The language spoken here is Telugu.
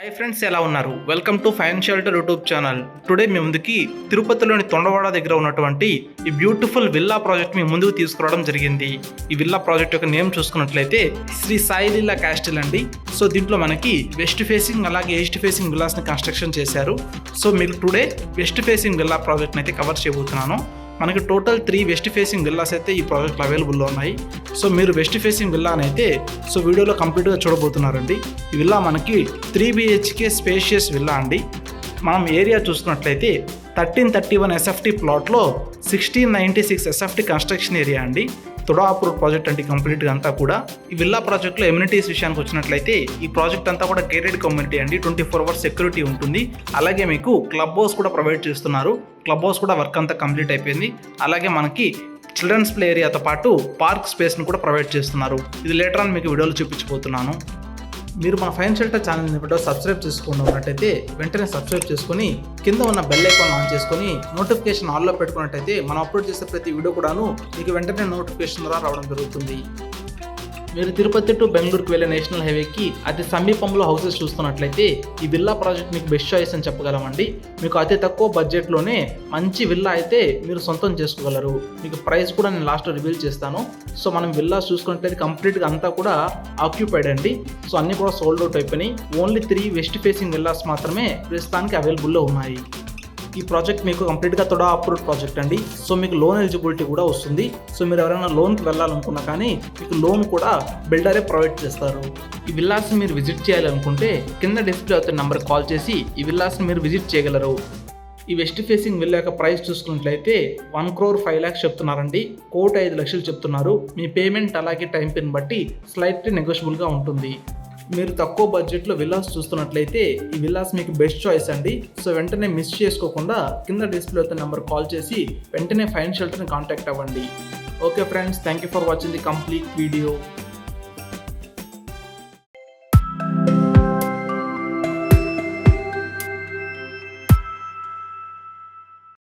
హాయ్ ఫ్రెండ్స్, ఎలా ఉన్నారు? Welcome to fine shelter YouTube channel. Today మీ ముందుకి తిరుపతిలోని తొండవాడ దగ్గర ఉన్నటువంటి ఈ బ్యూటిఫుల్ విల్లా ప్రాజెక్ట్ మీ ముందుకు తీసుకురావడం జరిగింది. ఈ విల్లా ప్రాజెక్ట్ యొక్క నేమ్ చూసుకున్నట్లయితే శ్రీ సాయి లీలా క్యాస్టిల్ అండి. సో దీంట్లో మనకి వెస్ట్ ఫేసింగ్ అలాగే ఈస్ట్ ఫేసింగ్ విల్లాస్ని కన్స్ట్రక్షన్ చేశారు. సో మీకు టుడే వెస్ట్ ఫేసింగ్ విల్లా ప్రాజెక్ట్ని అయితే కవర్ చేయబోతున్నాను. మనకి టోటల్ 3 వెస్ట్ ఫేసింగ్ విల్లాస్ అయితే ఈ ప్రాజెక్ట్లో అవైలబుల్లో ఉన్నాయి. సో మీరు వెస్ట్ ఫేసింగ్ విల్లాని అయితే వీడియోలో కంప్లీట్గా చూడబోతున్నారండి. ఈ విల్లా మనకి 3 BHK స్పేషియస్ విల్లా అండి. మనం ఏరియా చూసుకున్నట్లయితే 1331 SFT ప్లాట్లో 1696 SFT కన్స్ట్రక్షన్ ఏరియా అండి. తుడా అప్రూవ్ ప్రాజెక్ట్ అంటే కంప్లీట్గా అంతా కూడా. ఈ విల్లా ప్రాజెక్ట్లో ఎమ్యూనిటీస్ విషయానికి వచ్చినట్లయితే ఈ ప్రాజెక్ట్ అంతా కూడా గేటెడ్ కమ్యూనిటీ అండి. 24 hours సెక్యూరిటీ ఉంటుంది. అలాగే మీకు క్లబ్ హౌస్ కూడా ప్రొవైడ్ చేస్తున్నారు. క్లబ్ హౌస్ కూడా వర్క్ అంతా కంప్లీట్ అయిపోయింది. అలాగే మనకి చిల్డ్రన్స్ ప్లే ఏరియాతో పాటు పార్క్ స్పేస్ని కూడా ప్రొవైడ్ చేస్తున్నారు. ఇది లేటర్ ఆన్ మీకు వీడియోలో చూపించబోతున్నాను. మీరు మన ఫైన్ షెల్టర్ ఛానల్ని ఇప్పుడు సబ్స్క్రైబ్ చేసుకుని ఉన్నట్టయితే వెంటనే సబ్స్క్రైబ్ చేసుకొని కింద ఉన్న బెల్ ఐకాన్ ఆన్ చేసుకొని నోటిఫికేషన్ ఆన్లో పెట్టుకున్నట్టయితే మనం అప్లోడ్ చేసే ప్రతి వీడియో కూడాను మీకు వెంటనే నోటిఫికేషన్ ద్వారా రావడం జరుగుతుంది. మీరు తిరుపతి టు బెంగళూరుకి వెళ్ళే నేషనల్ హైవేకి అతి సమీపంలో హౌసెస్ చూస్తున్నట్లయితే ఈ విల్లా ప్రాజెక్ట్ మీకు బెస్ట్ చాయిస్ అని చెప్పగలమండి. మీకు అతి తక్కువ బడ్జెట్లోనే మంచి విల్లా అయితే మీరు సొంతం చేసుకోగలరు. మీకు ప్రైస్ కూడా నేను లాస్ట్లో రివీల్ చేస్తాను. సో మనం విల్లాస్ చూసుకున్నట్లయితే కంప్లీట్గా అంతా కూడా ఆక్యుపైడ్ అండి. సో అన్నీ కూడా సోల్డ్ అవుట్ అయిపోయినాయి. ఓన్లీ 3 వెస్ట్ ఫేసింగ్ విల్లాస్ మాత్రమే ప్రస్తుతానికి అవైలబుల్లో ఉన్నాయి. ఈ ప్రాజెక్ట్ మీకు కంప్లీట్గా తుడా అప్రూవ్డ్ ప్రాజెక్ట్ అండి. సో మీకు లోన్ ఎలిజిబిలిటీ కూడా వస్తుంది. సో మీరు ఎవరైనా లోన్కి వెళ్ళాలనుకున్నా కానీ మీకు లోన్ కూడా బిల్డరే ప్రొవైడ్ చేస్తారు. ఈ విల్లాస్ని మీరు విజిట్ చేయాలనుకుంటే కింద డిస్ప్లే అవుతున్న నెంబర్కి కాల్ చేసి ఈ విల్లాస్ని మీరు విజిట్ చేయగలరు. ఈ వెస్ట్ ఫేసింగ్ విల్లా యొక్క ప్రైస్ చూసుకున్నట్లయితే 1,05,00,000 చెప్తున్నారండి. 1,05,00,000 చెప్తున్నారు. మీ పేమెంట్ అలాగే టైం పిన్ బట్టి స్లైట్లీ నెగోషియబుల్గా ఉంటుంది. మీరు తక్కువ బడ్జెట్లో విల్లాస్ చూస్తున్నట్లయితే ఈ విల్లాస్ మీకు బెస్ట్ చాయిస్ అండి. సో వెంటనే మిస్ చేసుకోకుండా కింద డిస్ప్లే అవుతున్న నెంబర్ కాల్ చేసి వెంటనే ఫైన్ షెల్టర్ని కాంటాక్ట్ అవ్వండి. Okay friends, thank you for watching the complete video.